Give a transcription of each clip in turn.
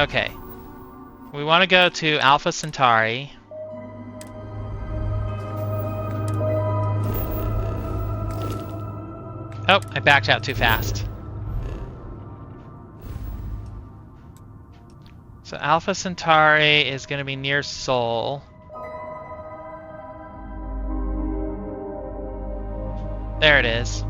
Okay. We want to go to Alpha Centauri. Oh, I backed out too fast. So Alpha Centauri is going to be near Sol. There it is.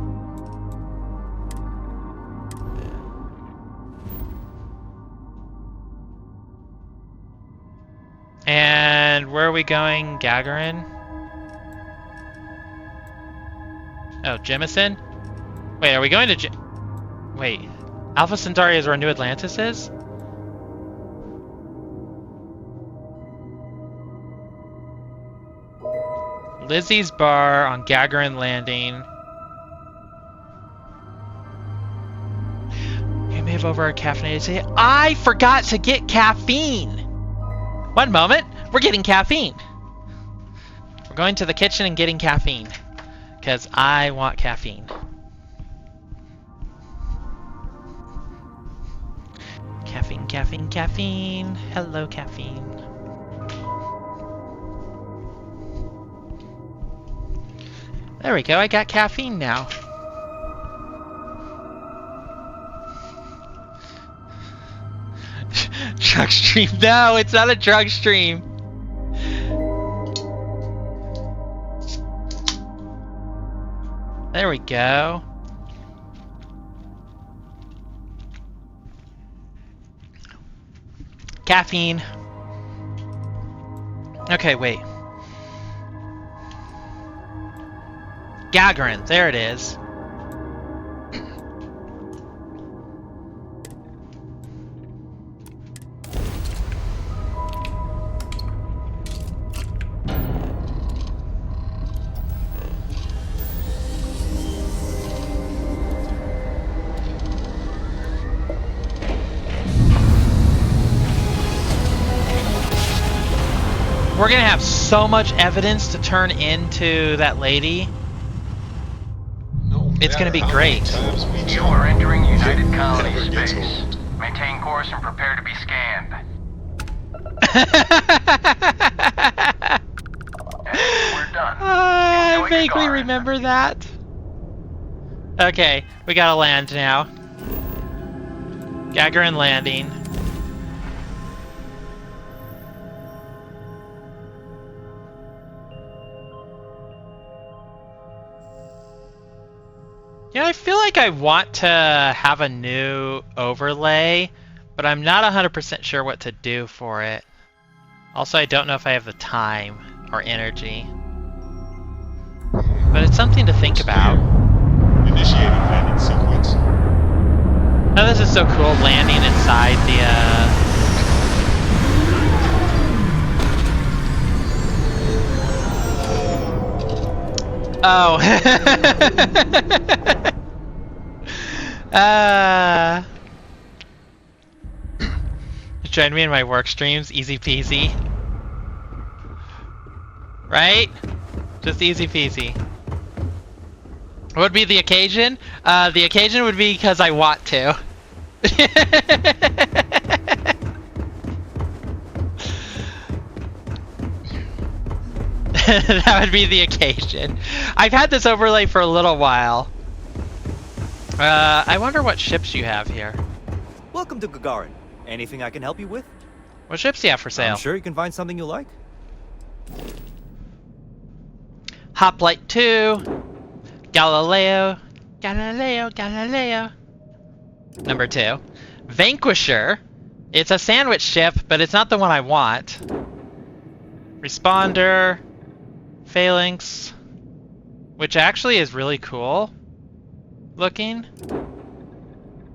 And where are we going? Gagarin? Oh, Jemison? Wait, are we going to Wait, Alpha Centauri is where New Atlantis is? Lizzie's Bar on Gagarin Landing. We may have over our caffeinated tea. I forgot to get caffeine! One moment, we're getting caffeine. We're going to the kitchen and getting caffeine. Because I want caffeine. Caffeine, caffeine, caffeine. Hello, caffeine. There we go, I got caffeine now. Drug stream. No, it's not a drug stream. There we go. Caffeine. Okay, wait. Gagarin, there it is. We're gonna have so much evidence to turn into that lady. It's gonna be great. You are entering United Colony space. Maintain course and prepare to be scanned. We're done. I vaguely remember that. Okay, we gotta land now. Gagarin Landing. Yeah, I feel like I want to have a new overlay, but I'm not 100% sure what to do for it. Also, I don't know if I have the time or energy. But it's something to think about. Initiating landing sequence. Oh, this is so cool, landing inside the, Oh. Join me in my work streams, easy peasy. Right? Just easy peasy. What would be the occasion? The occasion would be because I want to. That would be the occasion. I've had this overlay for a little while. I wonder what ships you have here. Welcome to Gagarin. Anything I can help you with? What ships do you have for sale? I'm sure you can find something you like. Hoplite 2. Galileo. Galileo. Number 2. Vanquisher. It's a sandwich ship, but it's not the one I want. Responder. Phalanx. Which actually is really cool looking.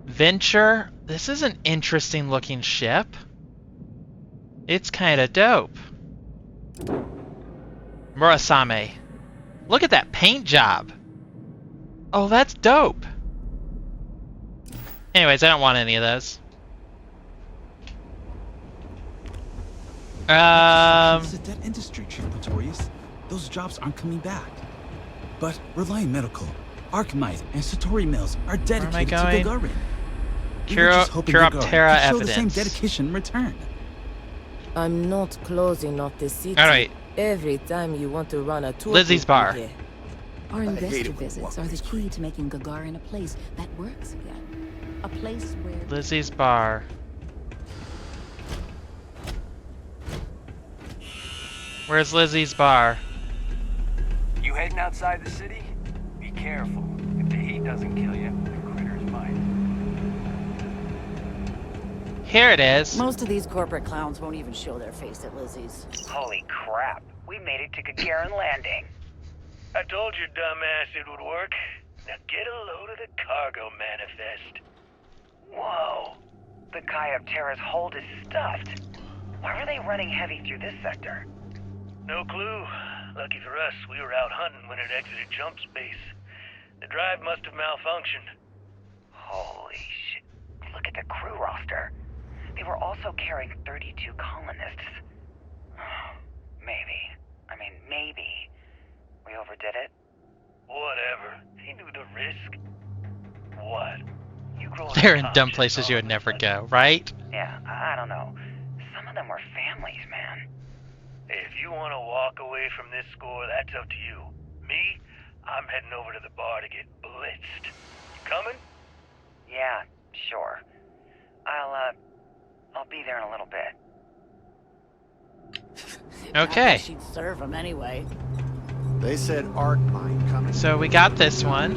Venture. This is an interesting looking ship. It's kind of dope. Murasame. Look at that paint job. Oh, that's dope. Anyways, I don't want any of those. It's a dead industry, Chief Pretorius. Those jobs aren't coming back. But Reliant Medical, Archmite, and Satori Mills are dedicated to Gagarin. We were just hoping Gagarin Chiroptera could show the same evidence. dedication in return. I'm not closing off the city. All right. Every time you want to run a tour. Lizzie's group bar. here. Our hate investor it when visits walking are the the key streets. to making Gagarin a place that works again. A place where Lizzie's bar. Where's Lizzie's bar? You heading outside the city? Be careful. If the heat doesn't kill you, the critters might. Here it is. Most of these corporate clowns won't even show their face at Lizzie's. Holy crap. We made it to Gagarin Landing. I told your dumbass it would work. Now get a load of the cargo manifest. Whoa. The Chiroptera's hold is stuffed. Why were they running heavy through this sector? No clue. Lucky for us, we were out hunting when it exited jump space. The drive must have malfunctioned. Holy shit. Look at the crew roster. They were also carrying 32 colonists. Maybe. We overdid it? Whatever. He knew the risk. What? You grow They're in dumb places you would never go, right? Yeah, I don't know. Some of them were families, man. If you want to walk away from this score, that's up to you. Me, I'm heading over to the bar to get blitzed. You coming? Yeah, sure. I'll be there in a little bit. Okay. She'd serve him anyway. They said art mine coming. So we got this one.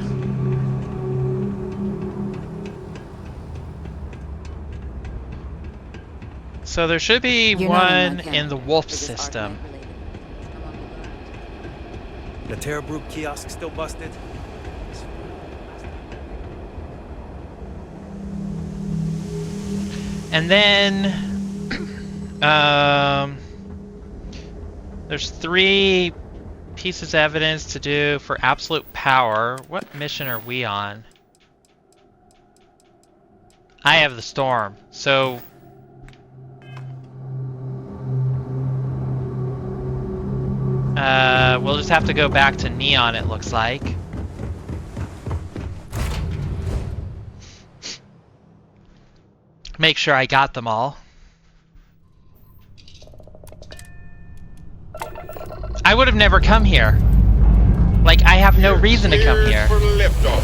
So there should be You're not in one my camp. in the wolf It is system. Arcanite related. Come on, Gagarin. The Terra Brew kiosk still busted? And then there's 3 pieces of evidence to do for absolute power. What mission are we on? I have the storm. So we'll just have to go back to Neon, it looks like. Make sure I got them all. I would have never come here. Like, I have no reason to come Cheers here. for liftoff.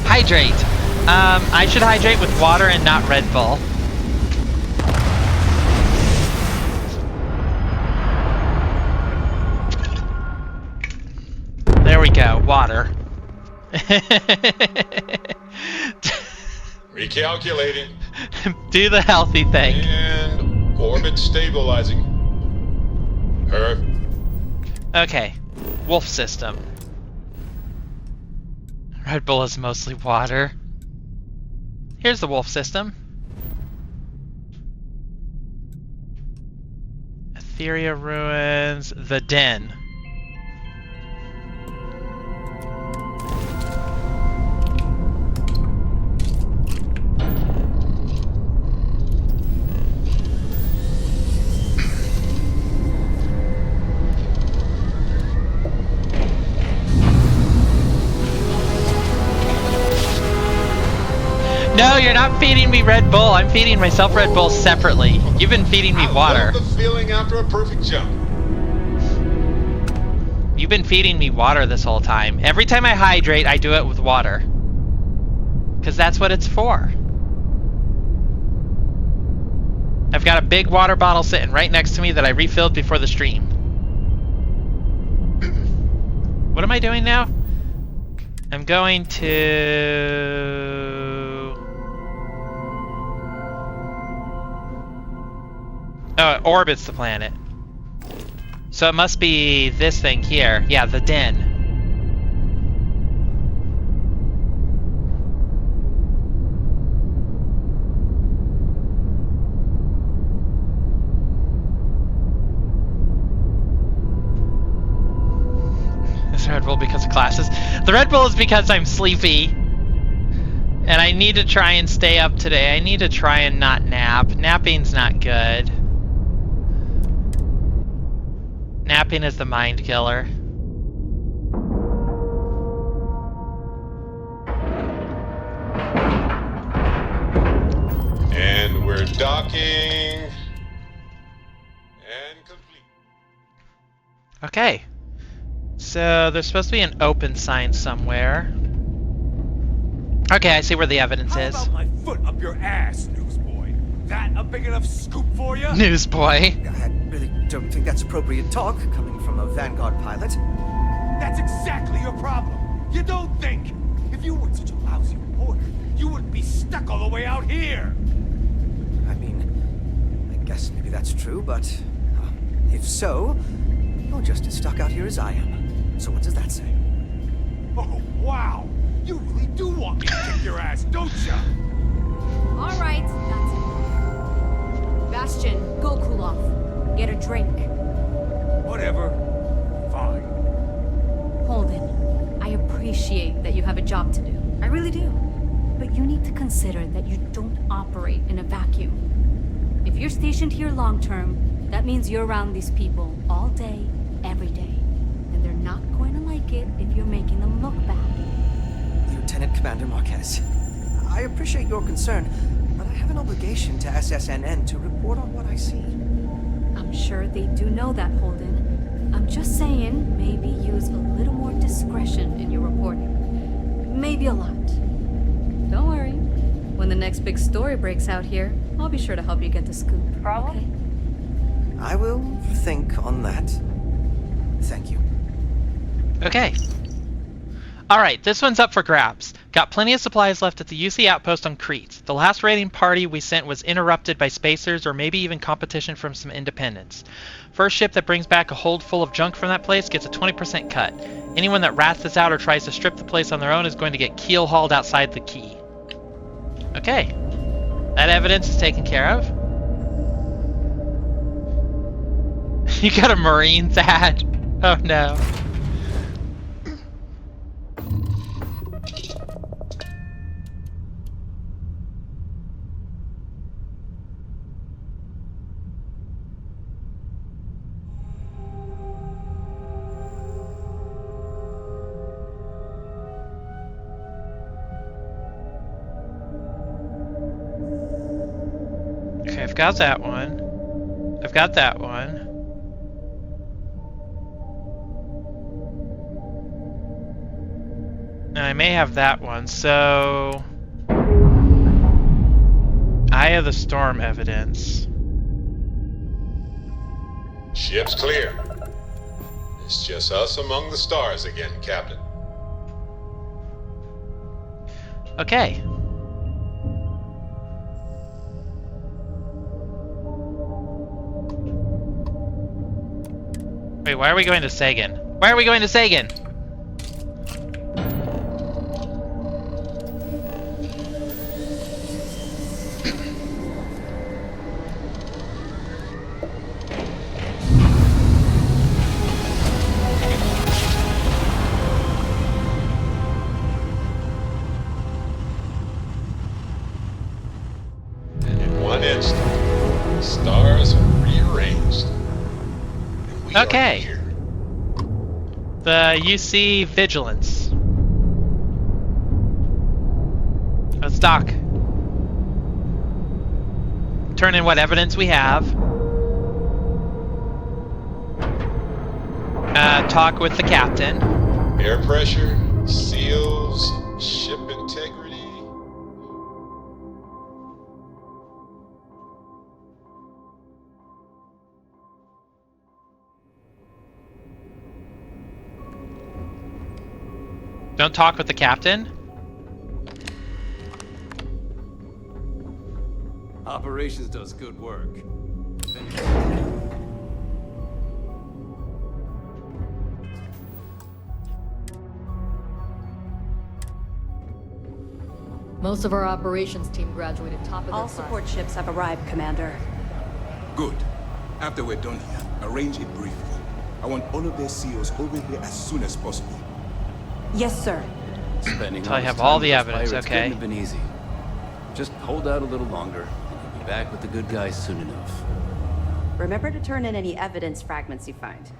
Hydrate. I should hydrate with water and not Red Bull. There we go, water. Recalculating. Do the healthy thing. And orbit stabilizing. Perfect. Okay, wolf system. Red Bull is mostly water. Here's the wolf system. Etheria ruins, the den. No, you're not feeding me Red Bull. I'm feeding myself Red Bull separately. You've been feeding me water. I love the feeling after a perfect jump. You've been feeding me water this whole time. Every time I hydrate, I do it with water. Because that's what it's for. I've got a big water bottle sitting right next to me that I refilled before the stream. What am I doing now? I'm going to... Oh, it orbits the planet. So it must be this thing here. Yeah, the den. This Red Bull because of classes. The Red Bull is because I'm sleepy. And I need to try and stay up today. I need to try and not nap. Napping's not good. Napping is the mind killer. We're docking. And complete. Okay. So there's supposed to be an open sign somewhere. Okay, I see where the evidence How is. about my foot up your ass, newsboy? That a big enough scoop for you? Newsboy. I really don't think that's appropriate talk coming from a Vanguard pilot. That's exactly your problem. You don't think. If you weren't such a lousy reporter, you wouldn't be stuck all the way out here. I mean, I guess maybe that's true, but if so, you're just as stuck out here as I am. So what does that say? Oh, wow. You really do want me to kick your ass, don't ya? All right, that's it. Bastion, go cool off. Get a drink. Whatever. Fine. Holden, I appreciate that you have a job to do. I really do. But you need to consider that you don't operate in a vacuum. If you're stationed here long term, that means you're around these people all day, every day. And they're not going to like it if you're making them look bad. Lieutenant Commander Marquez, I appreciate your concern, but I have an obligation to SSNN to report on what I see. I'm sure they do know that, Holden. I'm just saying, maybe use a little more discretion in your reporting. Maybe a lot. Don't worry. When the next big story breaks out here, I'll be sure to help you get the scoop. Problem? Okay? I will think on that. Thank you. Okay. Alright, this one's up for grabs. Got plenty of supplies left at the UC outpost on Crete. The last raiding party we sent was interrupted by spacers or maybe even competition from some independents. First ship that brings back a hold full of junk from that place gets a 20% cut. Anyone that rats this out or tries to strip the place on their own is going to get keel hauled outside the key. Okay. That evidence is taken care of. You got a Marines ad? Oh no. Okay, I've got that one. I've got that one. And I may have that one, so... Eye of the Storm evidence. Ship's clear. It's just us among the stars again, Captain. Okay. Wait, why are we going to Sagan? Why are we going to Sagan? And in one instant, stars are rearranged. And we Okay. are here. The UC Vigilance. Let's dock. Turn in what evidence we have. Talk with the captain. Air pressure, seals, ship integrity. Don't talk with the captain. Operations does good work. Most of our operations team graduated top of their All class. support ships have arrived, Commander. Good. After we're done here, arrange it briefly. I want all of their SEALs over here as soon as possible. Yes, sir. Spending So I all have this all time the with those evidence, pirates okay. couldn't have been easy. Just hold out a little longer, and you'll be back with the good guys soon enough. Remember to turn in any evidence fragments you find.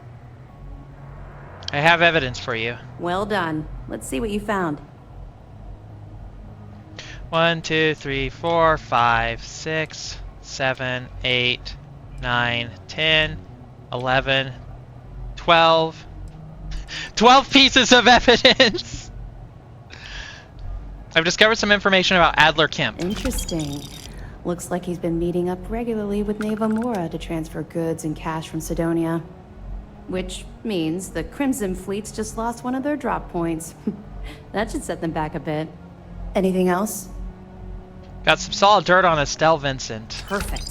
I have evidence for you. Well done. Let's see what you found. 1, 2, 3, 4, 5, 6, 7, 8, 9, 10, 11, 12. 12 pieces of evidence! I've discovered some information about Adler Kemp. Interesting. Looks like he's been meeting up regularly with Neva Mora to transfer goods and cash from Sidonia. Which means the Crimson Fleet's just lost one of their drop points. That should set them back a bit. Anything else? Got some solid dirt on Estelle Vincent. Perfect.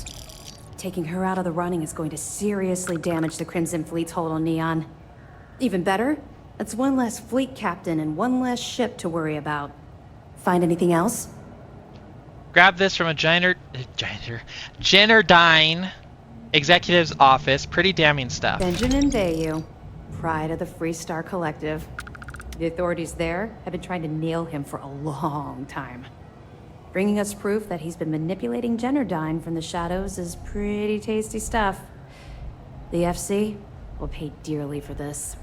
Taking her out of the running is going to seriously damage the Crimson Fleet's hold on Neon. Even better, that's one less fleet captain and one less ship to worry about. Find anything else? Grab this from a Generdyne executive's office. Pretty damning stuff. Benjamin Bayou, pride of the Free Star Collective. The authorities there have been trying to nail him for a long time. Bringing us proof that he's been manipulating Generdyne from the shadows is pretty tasty stuff. The FC will pay dearly for this.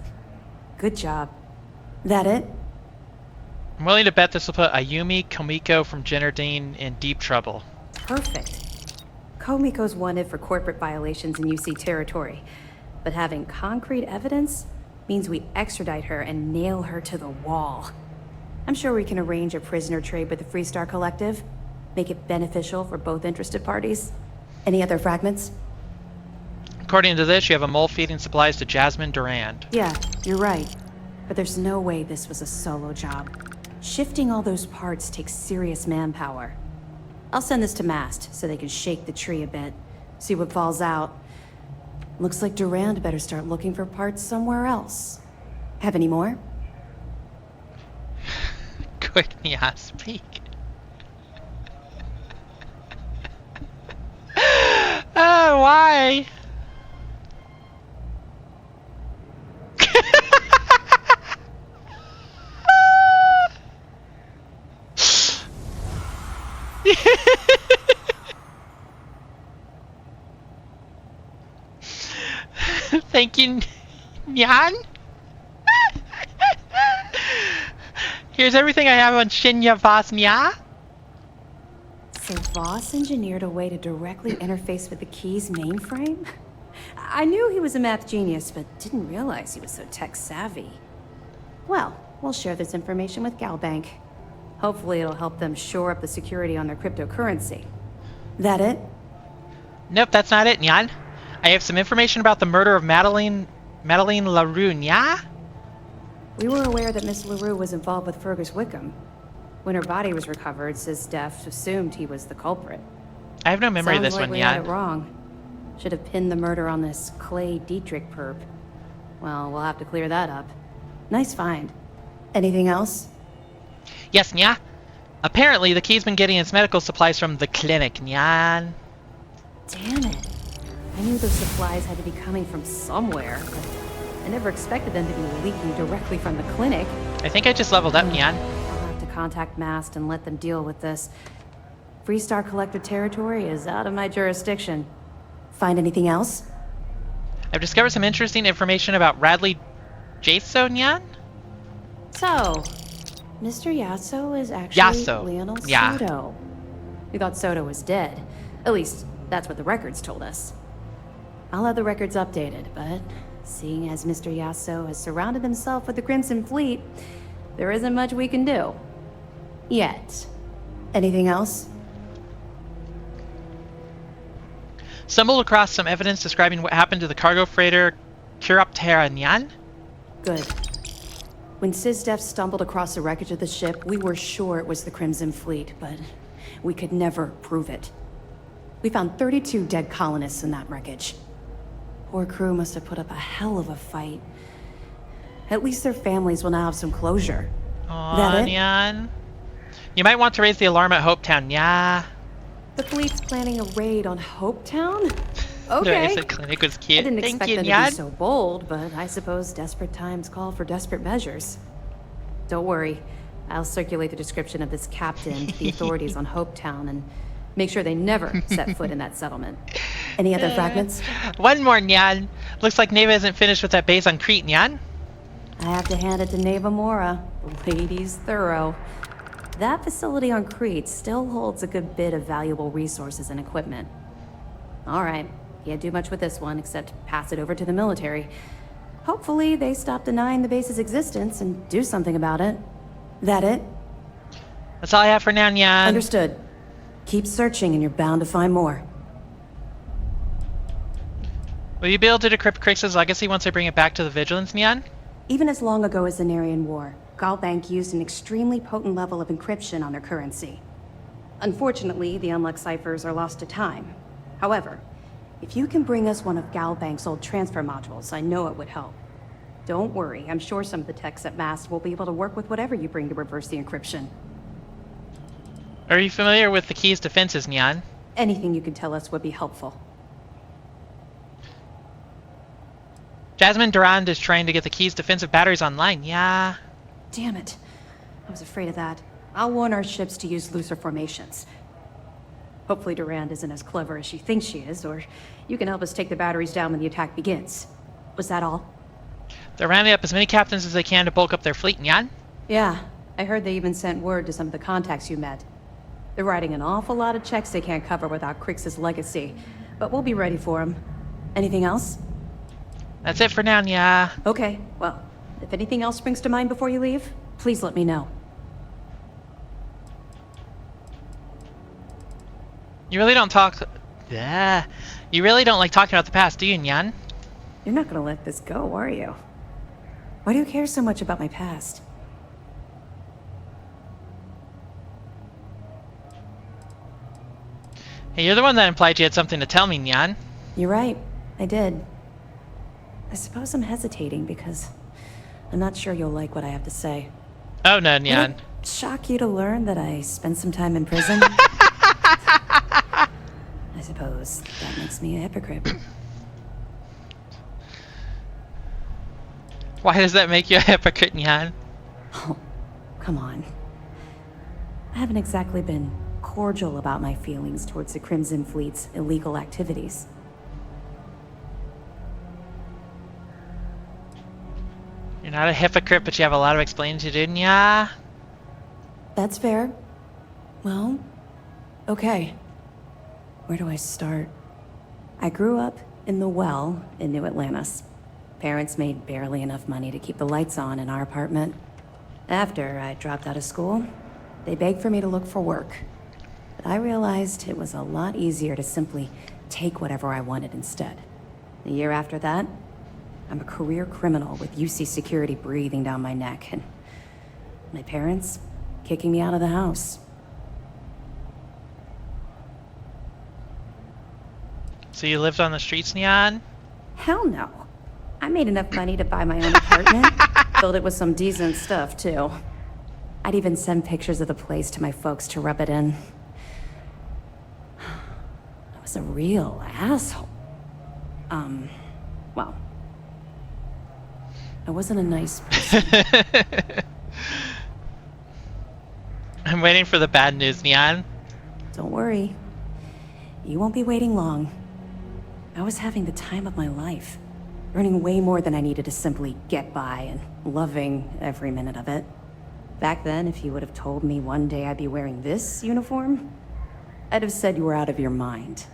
Good job. That it? I'm willing to bet this will put Ayumi Komiko from Generdyne in deep trouble. Perfect. Komiko's wanted for corporate violations in UC territory, but having concrete evidence means we extradite her and nail her to the wall. I'm sure we can arrange a prisoner trade with the Free Star Collective, make it beneficial for both interested parties. Any other fragments? According to this, you have a mole feeding supplies to Jasmine Durand. Yeah, you're right. But there's no way this was a solo job. Shifting all those parts takes serious manpower. I'll send this to Mast so they can shake the tree a bit, see what falls out. Looks like Durand better start looking for parts somewhere else. Have any more? Quick, Nia, speak. Why? Thank you, Nyan. Here's everything I have on Shinya Vosnya. So Voss engineered a way to directly interface with the Key's mainframe? I knew he was a math genius, but didn't realize he was so tech savvy. Well, we'll share this information with Galbank. Hopefully it'll help them shore up the security on their cryptocurrency. That it? Nope, that's not it, Nyan. I have some information about the murder of Madeline LaRue, Nya? We were aware that Miss LaRue was involved with Fergus Wickham. When her body was recovered, SysDef assumed he was the culprit. I have no memory of this Sounds like one, we Nyan. had it wrong. Should have pinned the murder on this Clay Dietrich perp. Well, we'll have to clear that up. Nice find. Anything else? Yes, Nya. Apparently, the Key's been getting its medical supplies from the clinic, Nyan. Damn it. I knew those supplies had to be coming from somewhere, but I never expected them to be leaking directly from the clinic. I think I just leveled up, Nyan. I'll have to contact Mast and let them deal with this. Free Star Collective territory is out of my jurisdiction. Find anything else? I've discovered some interesting information about Radley Jaso, Nyan? So, Mr. Yasso is actually Lionel Yeah. Soto. We thought Soto was dead. At least, that's what the records told us. I'll have the records updated, but seeing as Mr. Yasso has surrounded himself with the Crimson Fleet, there isn't much we can do. Yet. Anything else? Stumbled across some evidence describing what happened to the cargo freighter Chiroptera, Nyan? Good. When SysDef stumbled across the wreckage of the ship, we were sure it was the Crimson Fleet, but we could never prove it. We found 32 dead colonists in that wreckage. Poor crew must have put up a hell of a fight. At least their families will now have some closure. Aw, Nyan. You might want to raise the alarm at Hopetown, yeah. The fleet's planning a raid on Hopetown? No, Okay. I said clinic was cute. I didn't Thank expect you, them to Nyan. be so bold, but I suppose desperate times call for desperate measures. Don't worry. I'll circulate the description of this captain to the authorities on Hopetown and make sure they never set foot in that settlement. Any other fragments? One more, Nyan. Looks like Neva isn't finished with that base on Crete, Nyan. I have to hand it to Neva Mora. The lady's thorough. That facility on Crete still holds a good bit of valuable resources and equipment. All right. Can't do much with this one except pass it over to the military. Hopefully they stop denying the base's existence and do something about it. That it? That's all I have for now, Nyan. Understood. Keep searching and you're bound to find more. Will you be able to decrypt Crix's legacy once I bring it back to the Vigilance, Nyan? Even as long ago as the Narian War, Galbank used an extremely potent level of encryption on their currency. Unfortunately, the unlock ciphers are lost to time. However, if you can bring us one of Galbank's old transfer modules, I know it would help. Don't worry, I'm sure some of the techs at MAST will be able to work with whatever you bring to reverse the encryption. Are you familiar with the key's defenses, Nyan? Anything you can tell us would be helpful. Jasmine Durand is trying to get the key's defensive batteries online, yeah. Damn it. I was afraid of that. I'll warn our ships to use looser formations. Hopefully Durand isn't as clever as she thinks she is, or you can help us take the batteries down when the attack begins. Was that all? They're rounding up as many captains as they can to bulk up their fleet, Nyan. Yeah, I heard they even sent word to some of the contacts you met. They're writing an awful lot of checks they can't cover without Crix's legacy, but we'll be ready for them. Anything else? That's it for now, yeah. Okay, well, if anything else springs to mind before you leave, please let me know. You really don't talk... Yeah. You really don't like talking about the past, do you, Nyan? You're not gonna let this go, are you? Why do you care so much about my past? Hey, you're the one that implied you had something to tell me, Nyan. You're right, I did. I suppose I'm hesitating because I'm not sure you'll like what I have to say. Oh no, Nyan. Would it shock you to learn that I spent some time in prison? I suppose that makes me a hypocrite. Why does that make you a hypocrite, Nyan? Oh, come on. I haven't exactly been cordial about my feelings towards the Crimson Fleet's illegal activities. You're not a hypocrite, but you have a lot of explaining to do, Nya. That's fair. Well, okay. Where do I start? I grew up in the Well in New Atlantis. Parents made barely enough money to keep the lights on in our apartment. After I dropped out of school, they begged for me to look for work. But I realized it was a lot easier to simply take whatever I wanted instead. The year after that, I'm a career criminal with UC security breathing down my neck, and my parents kicking me out of the house. So you lived on the streets, Nyan? Hell no. I made enough money to buy my own apartment. Filled it with some decent stuff, too. I'd even send pictures of the place to my folks to rub it in. I was a real asshole. Well, I wasn't a nice person. I'm waiting for the bad news, Nyan. Don't worry. You won't be waiting long. I was having the time of my life. Earning way more than I needed to simply get by and loving every minute of it. Back then, if you would have told me one day I'd be wearing this uniform, I'd have said you were out of your mind.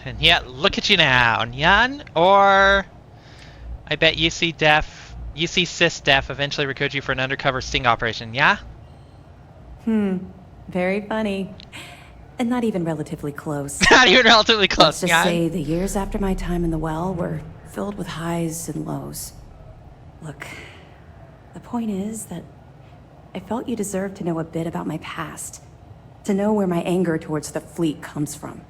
And yet, look at you now, Nyan. Or I bet UC Sys Def eventually recruited you for an undercover sting operation, yeah? Very funny. And not even relatively close. Not even relatively close, Let's just Nyan. say the years after my time in the Well were filled with highs and lows. Look, the point is that I felt you deserved to know a bit about my past. To know where my anger towards the fleet comes from.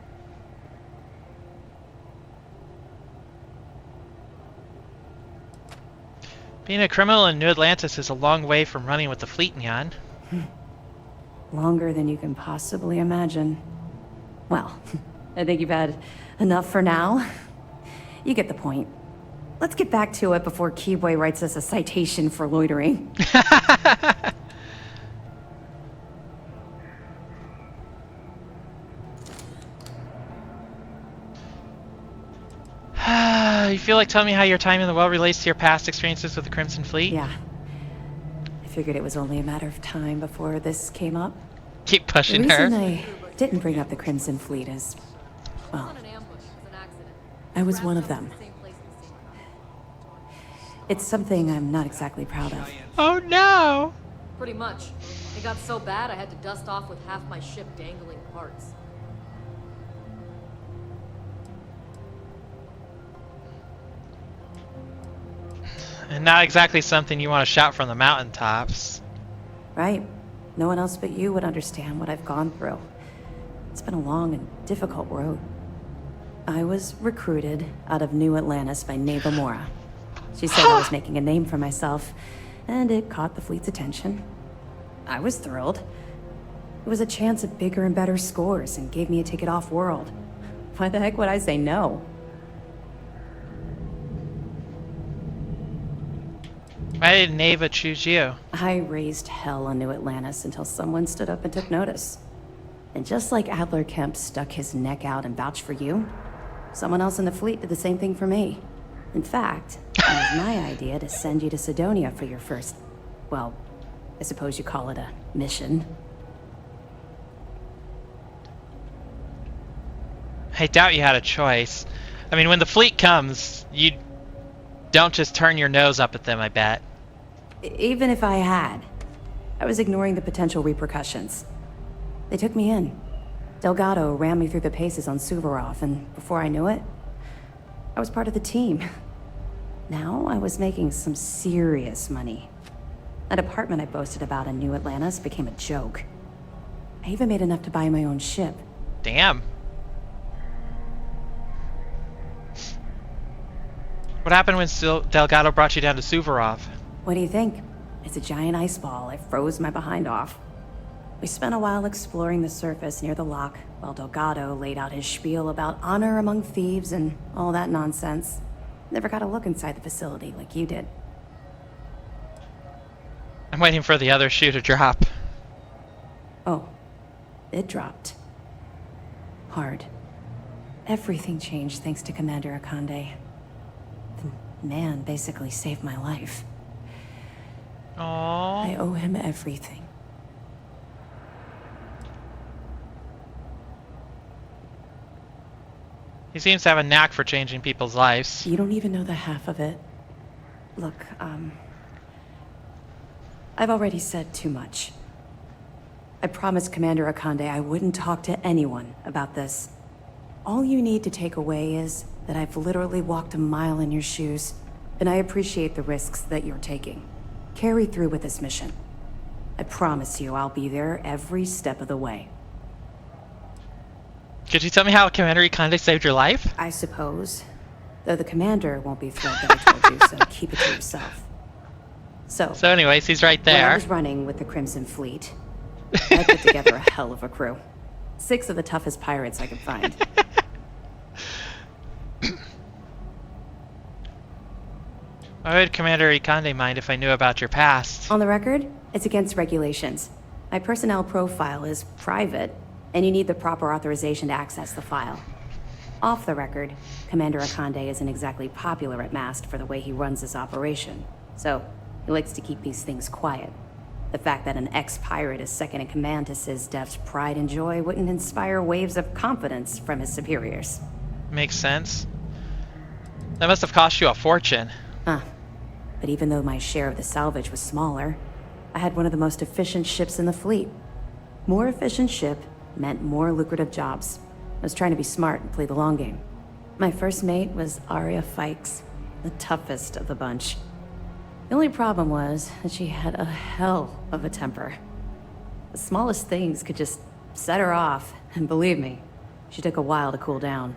Being a criminal in New Atlantis is a long way from running with the fleet, Nyan. Longer than you can possibly imagine. Well, I think you've had enough for now. You get the point. Let's get back to it before Keyboy writes us a citation for loitering. You feel like telling me how your time in the Well relates to your past experiences with the Crimson Fleet? Yeah. I figured it was only a matter of time before this came up. Keep The pushing reason her. I didn't bring up the Crimson Fleet is, well, I was one of them. It's something I'm not exactly proud of. Oh no! Pretty much. It got so bad I had to dust off with half my ship dangling parts. And not exactly something you want to shout from the mountaintops. Right. No one else but you would understand what I've gone through. It's been a long and difficult road. I was recruited out of New Atlantis by Neva Mora. She said I was making a name for myself, and it caught the fleet's attention. I was thrilled. It was a chance at bigger and better scores and gave me a ticket off-world. Why the heck would I say no? Why did Neva choose you? I raised hell on New Atlantis until someone stood up and took notice. And just like Adler Kemp stuck his neck out and vouched for you, someone else in the fleet did the same thing for me. In fact, it was my idea to send you to Sidonia for your first, well, I suppose you call it a mission. I doubt you had a choice. I mean, when the fleet comes, you don't just turn your nose up at them, I bet. Even if I had, I was ignoring the potential repercussions. They took me in. Delgado ran me through the paces on Suvorov, and before I knew it, I was part of the team. Now I was making some serious money. That apartment I boasted about in New Atlantis became a joke. I even made enough to buy my own ship. Damn. What happened when Delgado brought you down to Suvorov? What do you think? It's a giant ice ball. I froze my behind off. We spent a while exploring the surface near the lock, while Delgado laid out his spiel about honor among thieves and all that nonsense. Never got a look inside the facility like you did. I'm waiting for the other shoe to drop. Oh, it dropped. Hard. Everything changed thanks to Commander Akande. The man basically saved my life. Aww. I owe him everything. He seems to have a knack for changing people's lives. You don't even know the half of it. Look, I've already said too much. I promised Commander Akande I wouldn't talk to anyone about this. All you need to take away is that I've literally walked a mile in your shoes, and I appreciate the risks that you're taking. Carry through with this mission. I promise you I'll be there every step of the way. Could you tell me how Commander Ikande saved your life? I suppose. Though the commander won't be thrilled that I told you, so keep it to yourself. So anyways, he's right when I there. was running with the Crimson Fleet, I put together a hell of a crew. 6 of the toughest pirates I could find. Why would Commander Ikande mind if I knew about your past? On the record, it's against regulations. My personnel profile is private, and you need the proper authorization to access the file. Off the record, Commander Akande isn't exactly popular at Mast for the way he runs his operation, so he likes to keep these things quiet. The fact that an ex-pirate is second in command to SysDef's pride and joy wouldn't inspire waves of confidence from his superiors. Makes sense. That must have cost you a fortune. But even though my share of the salvage was smaller, I had one of the most efficient ships in the fleet. More efficient ship meant more lucrative jobs. I was trying to be smart and play the long game. My first mate was Arya Fikes, the toughest of the bunch. The only problem was that she had a hell of a temper. The smallest things could just set her off, and believe me, she took a while to cool down.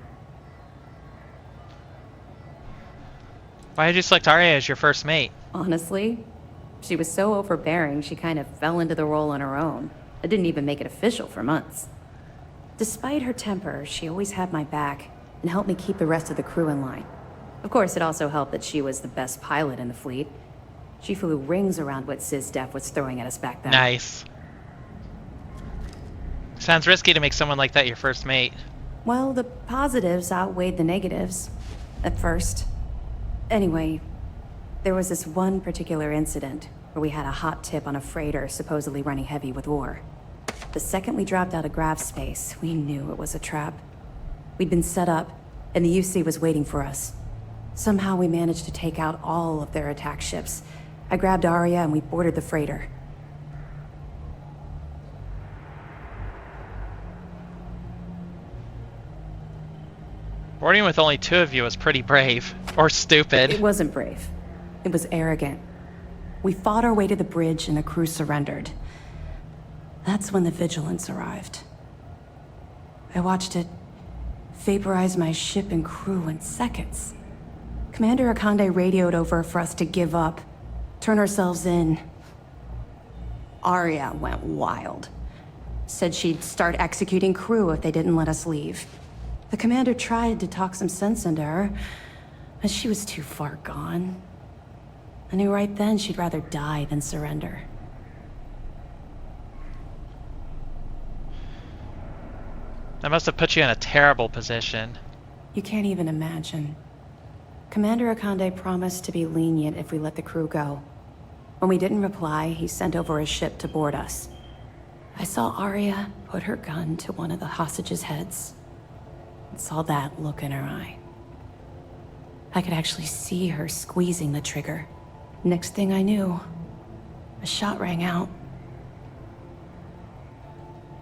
Why did you select Arya as your first mate? Honestly, she was so overbearing she kind of fell into the role on her own. I didn't even make it official for months. Despite her temper, she always had my back and helped me keep the rest of the crew in line. Of course, it also helped that she was the best pilot in the fleet. She flew rings around what SysDef was throwing at us back then. Nice. Sounds risky to make someone like that your first mate. Well, the positives outweighed the negatives. At first. Anyway, there was this one particular incident where we had a hot tip on a freighter supposedly running heavy with ore. The second we dropped out of grav space, we knew it was a trap. We'd been set up, and the UC was waiting for us. Somehow we managed to take out all of their attack ships. I grabbed Arya and we boarded the freighter. Boarding with only 2 of you was pretty brave. Or stupid. It wasn't brave. It was arrogant. We fought our way to the bridge and the crew surrendered. That's when the Vigilance arrived. I watched it vaporize my ship and crew in seconds. Commander Akande radioed over for us to give up, turn ourselves in. Arya went wild. Said she'd start executing crew if they didn't let us leave. The commander tried to talk some sense into her, but she was too far gone. I knew right then she'd rather die than surrender. That must have put you in a terrible position. You can't even imagine. Commander Akande promised to be lenient if we let the crew go. When we didn't reply, he sent over a ship to board us. I saw Arya put her gun to one of the hostages' heads. And saw that look in her eye. I could actually see her squeezing the trigger. Next thing I knew, a shot rang out.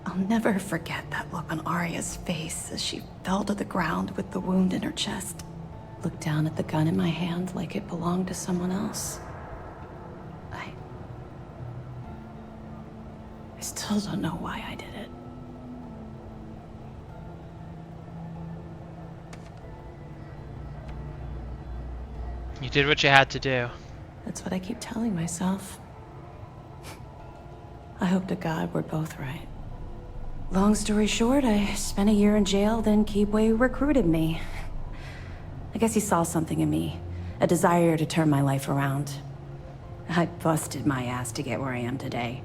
I'll never forget that look on Arya's face as she fell to the ground with the wound in her chest. Looked down at the gun in my hand like it belonged to someone else. I still don't know why I did it. You did what you had to do. That's what I keep telling myself. I hope to God we're both right. Long story short, I spent a year in jail, then Keebway recruited me. I guess he saw something in me, a desire to turn my life around. I busted my ass to get where I am today.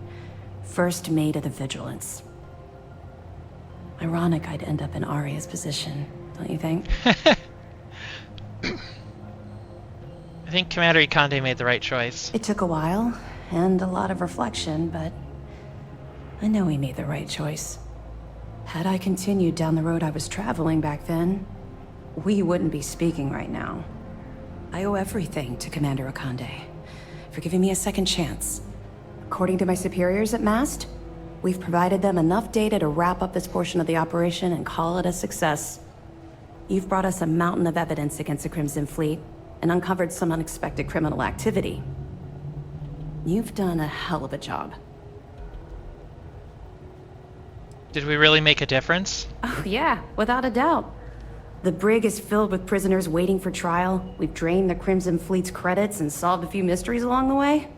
First mate of the Vigilance. Ironic I'd end up in Arya's position, don't you think? I think Commander Ikande made the right choice. It took a while, and a lot of reflection, but I know he made the right choice. Had I continued down the road I was traveling back then, we wouldn't be speaking right now. I owe everything to Commander Akande for giving me a second chance. According to my superiors at MAST, we've provided them enough data to wrap up this portion of the operation and call it a success. You've brought us a mountain of evidence against the Crimson Fleet and uncovered some unexpected criminal activity. You've done a hell of a job. Did we really make a difference? Oh yeah, without a doubt. The brig is filled with prisoners waiting for trial. We've drained the Crimson Fleet's credits and solved a few mysteries along the way.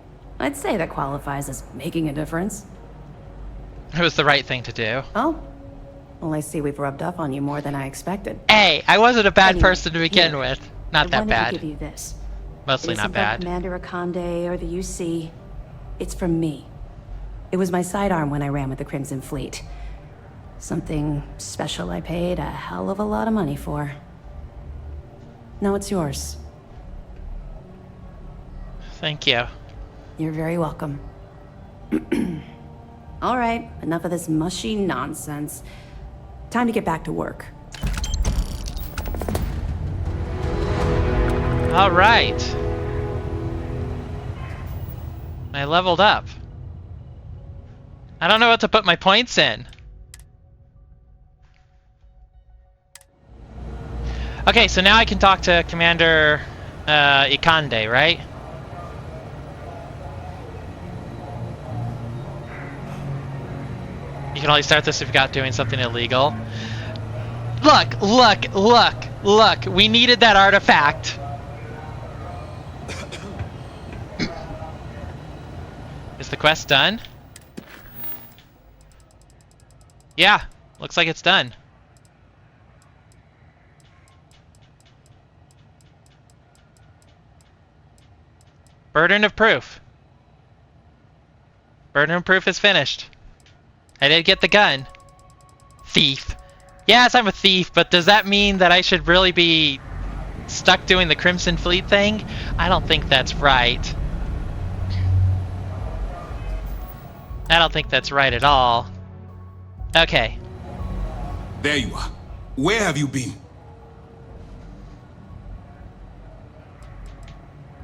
I'd say that qualifies as making a difference. It was the right thing to do. Oh? Well, I see we've rubbed up on you more than I expected. Hey, I wasn't a bad Anyway, person to begin here. with. Not that I wanted bad. to give you this. Mostly It not isn't from bad. Commander Akande or the UC. It's from me. It was my sidearm when I ran with the Crimson Fleet. Something special I paid a hell of a lot of money for. Now it's yours. Thank you. You're very welcome. All right, enough of this mushy nonsense. Time to get back to work. All right. I leveled up. I don't know what to put my points in. Okay, so now I can talk to Commander Ikande, right? You can only start this if you're not doing something illegal. Look, look, look, look. We needed that artifact. Is the quest done? Yeah, looks like it's done. Burden of proof. Burden of proof is finished. I did get the gun. Thief. Yes, I'm a thief, but does that mean that I should really be stuck doing the Crimson Fleet thing? I don't think that's right. I don't think that's right at all. Okay. There you are. Where have you been?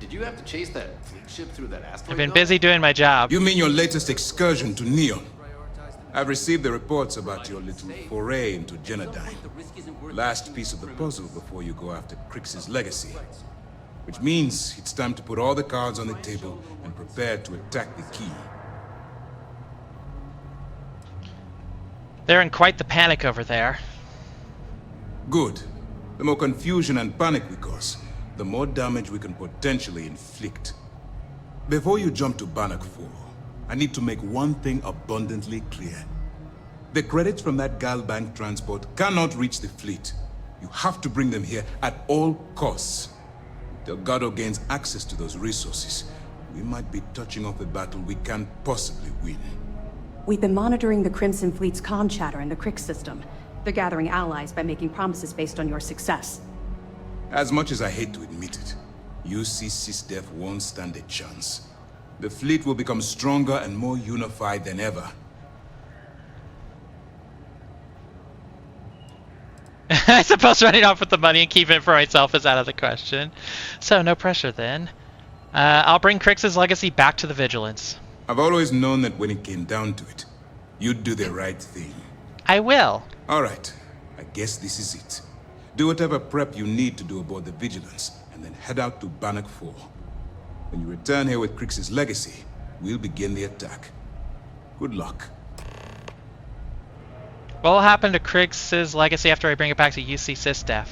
Did you have to chase that fleet ship through that asteroid I've been belt? busy doing my job. You mean your latest excursion to Neon? I've received the reports about your little foray into Genodyne. Last piece of the puzzle before you go after Crix's legacy. Which means it's time to put all the cards on the table and prepare to attack the key. They're in quite the panic over there. Good. The more confusion and panic we cause, the more damage we can potentially inflict. Before you jump to Bannock 4, I need to make one thing abundantly clear. The credits from that Galbank transport cannot reach the fleet. You have to bring them here at all costs. Delgado gains access to those resources. We might be touching off a battle we can't possibly win. We've been monitoring the Crimson Fleet's comm chatter in the Crix system. They're gathering allies by making promises based on your success. As much as I hate to admit it, UC SysDef won't stand a chance. The fleet will become stronger and more unified than ever. I suppose running off with the money and keeping it for myself is out of the question. So, no pressure then. I'll bring Crix's legacy back to the Vigilance. I've always known that when it came down to it, you'd do the right thing. I will. Alright, I guess this is it. Do whatever prep you need to do aboard the Vigilance, and then head out to Bannock 4. When you return here with Crix's legacy, we'll begin the attack. Good luck. What will happen to Crix's legacy after I bring it back to UC SysDef?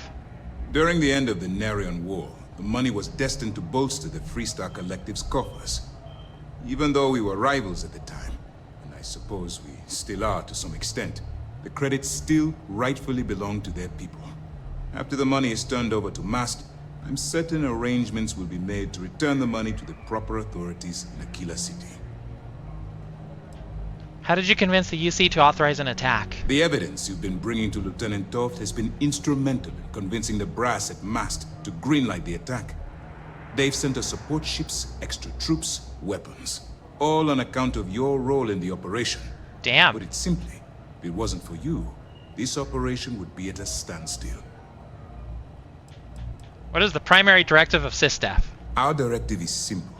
During the end of the Nerion War, the money was destined to bolster the Freestar Collective's coffers. Even though we were rivals at the time, and I suppose we still are to some extent, the credits still rightfully belong to their people. After the money is turned over to Mast, I'm certain arrangements will be made to return the money to the proper authorities in Aquila City. How did you convince the UC to authorize an attack? The evidence you've been bringing to Lieutenant Toft has been instrumental in convincing the brass at Mast to greenlight the attack. They've sent us support ships, extra troops, weapons. All on account of your role in the operation. Damn. Put it simply, if it wasn't for you, this operation would be at a standstill. What is the primary directive of SysDef? Our directive is simple.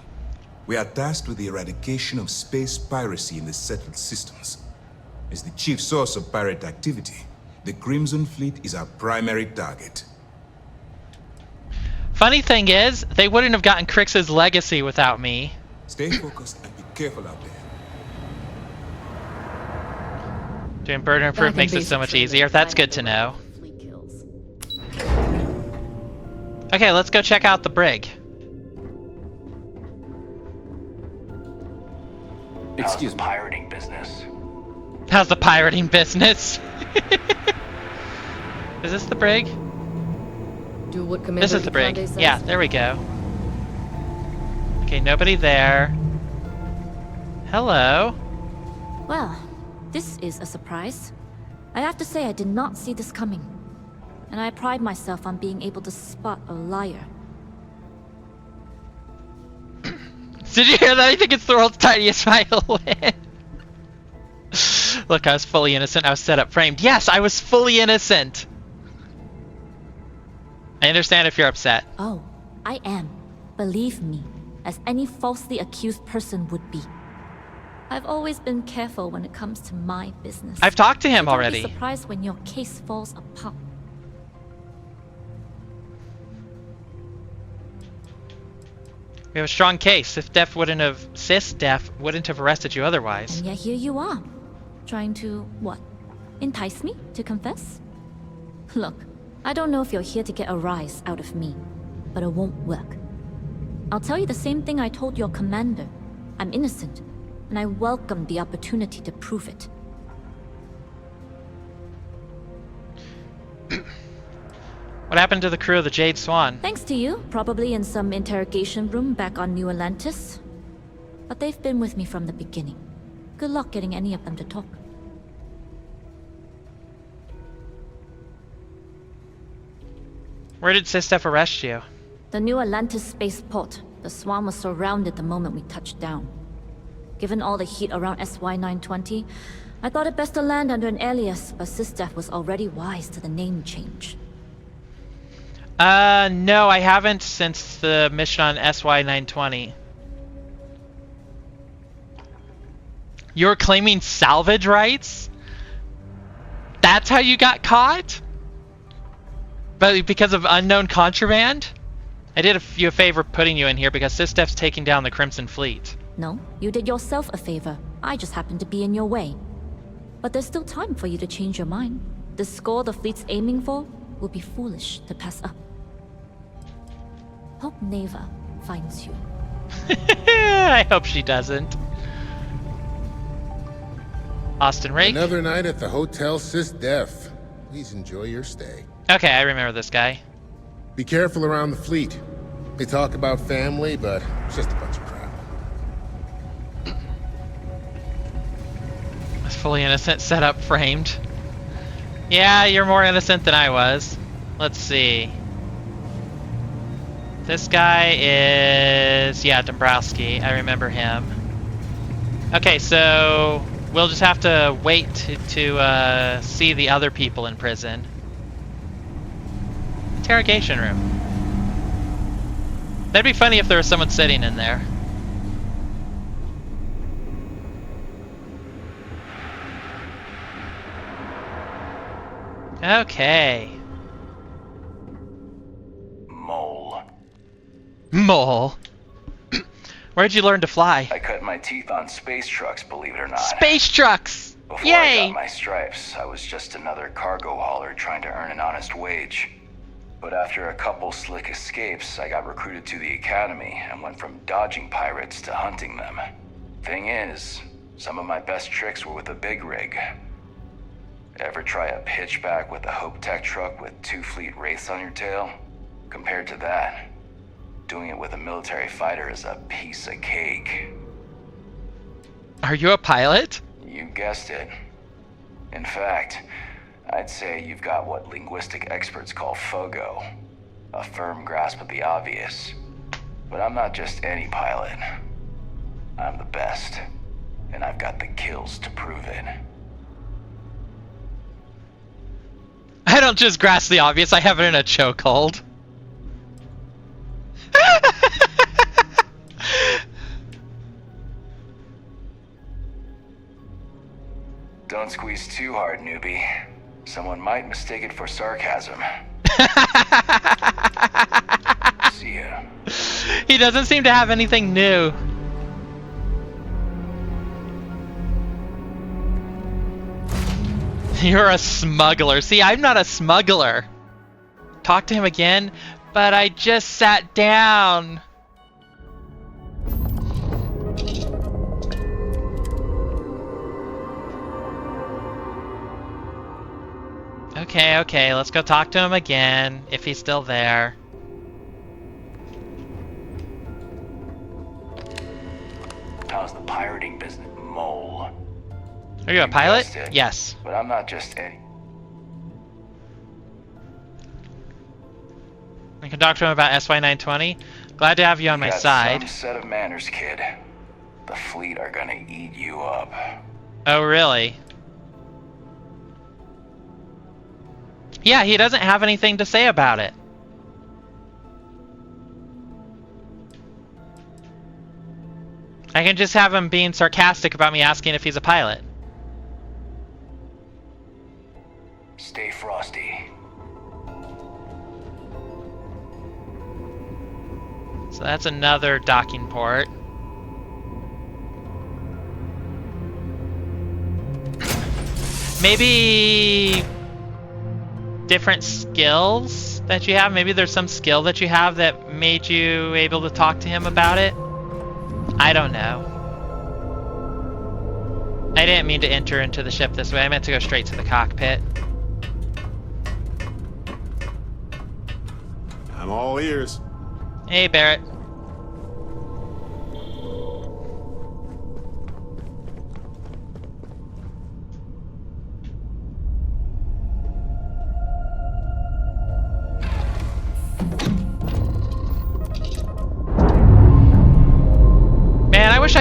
We are tasked with the eradication of space piracy in the settled systems. As the chief source of pirate activity, the Crimson Fleet is our primary target. Funny thing is, they wouldn't have gotten Crix's legacy without me. Stay focused and be careful out there. Doing burden and proof makes it so much easier. That's good to know. Okay, let's go check out the brig. Excuse me. Pirating business. How's the pirating business? Is this the brig? Do what Commander This is the brig. Conde says? Yeah, there we go. Okay, nobody there. Hello. Well, this is a surprise. I have to say I did not see this coming. And I pride myself on being able to spot a liar. Did you hear that? I think it's the world's tiniest violin. Look, I was fully innocent. I was set up framed. Yes, I was fully innocent. I understand if you're upset. Oh, I am. Believe me, as any falsely accused person would be. I've always been careful when it comes to my business. I've talked to him So don't already. be surprised when your case falls apart. We have a strong case. SysDef wouldn't have arrested you otherwise. And yet here you are, trying to, what? Entice me to confess? Look, I don't know if you're here to get a rise out of me, but it won't work. I'll tell you the same thing I told your commander. I'm innocent, and I welcome the opportunity to prove it. What happened to the crew of the Jade Swan? Thanks to you, probably in some interrogation room back on New Atlantis. But they've been with me from the beginning. Good luck getting any of them to talk. Where did SysDef arrest you? The New Atlantis spaceport. The Swan was surrounded the moment we touched down. Given all the heat around SY-920, I thought it best to land under an alias, but SysDef was already wise to the name change. No, I haven't since the mission on SY-920. You're claiming salvage rights? That's how you got caught? But because of unknown contraband? I did you a favor putting you in here because SysDef's taking down the Crimson Fleet. No, you did yourself a favor. I just happened to be in your way. But there's still time for you to change your mind. The score the fleet's aiming for will be foolish to pass up. Hope Neva finds you. I hope she doesn't. Austin Rake. Another night at the Hotel SysDef. Please enjoy your stay. Okay, I remember this guy. Be careful around the fleet. They talk about family, but it's just a bunch of crap. It's fully innocent, set up, framed. Yeah, you're more innocent than I was. Let's see. This guy is... yeah, Dombrowski. I remember him. Okay, so... we'll just have to wait to see the other people in prison. Interrogation room. That'd be funny if there was someone sitting in there. Okay. Mole. Mole. Where'd you learn to fly? I cut my teeth on space trucks, believe it or not. Space trucks! Before Yay! I got my stripes, I was just another cargo hauler trying to earn an honest wage. But after a couple slick escapes, I got recruited to the academy and went from dodging pirates to hunting them. Thing is, some of my best tricks were with a big rig. Ever try a pitchback with a Hope Tech truck with 2 fleet wraiths on your tail? Compared to that, doing it with a military fighter is a piece of cake. Are you a pilot? You guessed it. In fact, I'd say you've got what linguistic experts call FOGO, a firm grasp of the obvious. But I'm not just any pilot. I'm the best, and I've got the kills to prove it. I don't just grasp the obvious, I have it in a chokehold. Don't squeeze too hard, newbie. Someone might mistake it for sarcasm. See ya. He doesn't seem to have anything new. You're a smuggler. See, I'm not a smuggler. Talk to him again, but I just sat down. Okay, let's go talk to him again, if he's still there. How's the pirating business, Mole? Are you a pilot? Guessed it, Yes. But I'm not just any... I can talk to him about SY-920. Glad to have you on my got side. Some set of manners, kid. The fleet are gonna eat you up. Oh, really? Yeah, he doesn't have anything to say about it. I can just have him being sarcastic about me asking if he's a pilot. Stay frosty. So that's another docking port. Maybe different skills that you have. Maybe there's some skill that you have that made you able to talk to him about it. I don't know. I didn't mean to enter into the ship this way. I meant to go straight to the cockpit. I'm all ears. Hey, Barrett.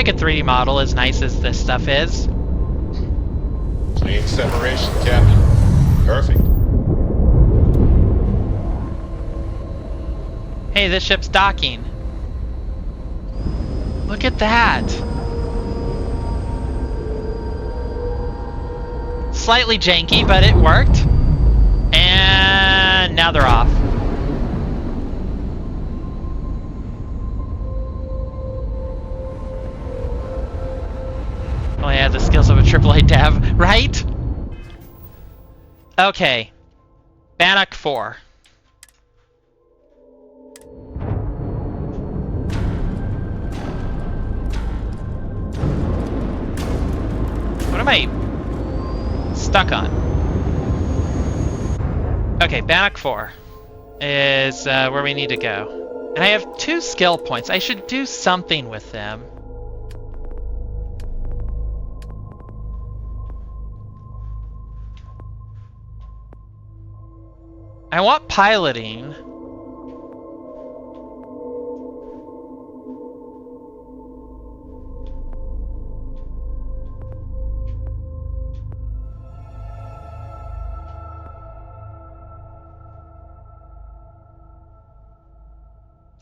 like a 3D model, as nice as this stuff is. Clean separation, Captain. Perfect. Hey, this ship's docking. Look at that. Slightly janky, but it worked. And now they're off. Oh yeah, the skills of a AAA dev, right? Okay. Bannock 4. What am I stuck on? Okay, Bannock 4 is where we need to go. And I have 2 skill points. I should do something with them. I want piloting.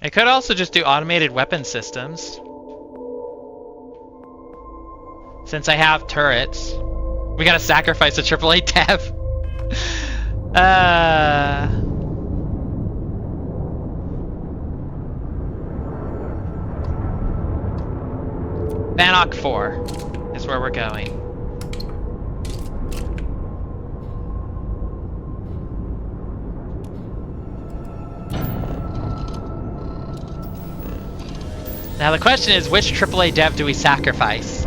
I could also just do automated weapon systems. Since I have turrets. We gotta sacrifice a AAA dev. Bannock 4 is where we're going. Now the question is, which AAA dev do we sacrifice?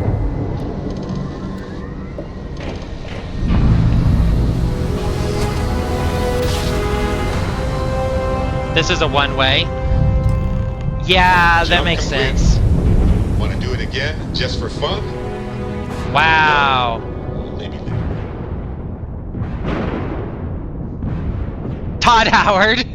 This is a one-way. Yeah, that makes sense. Want to do it again, just for fun? Wow. Maybe later. Todd Howard.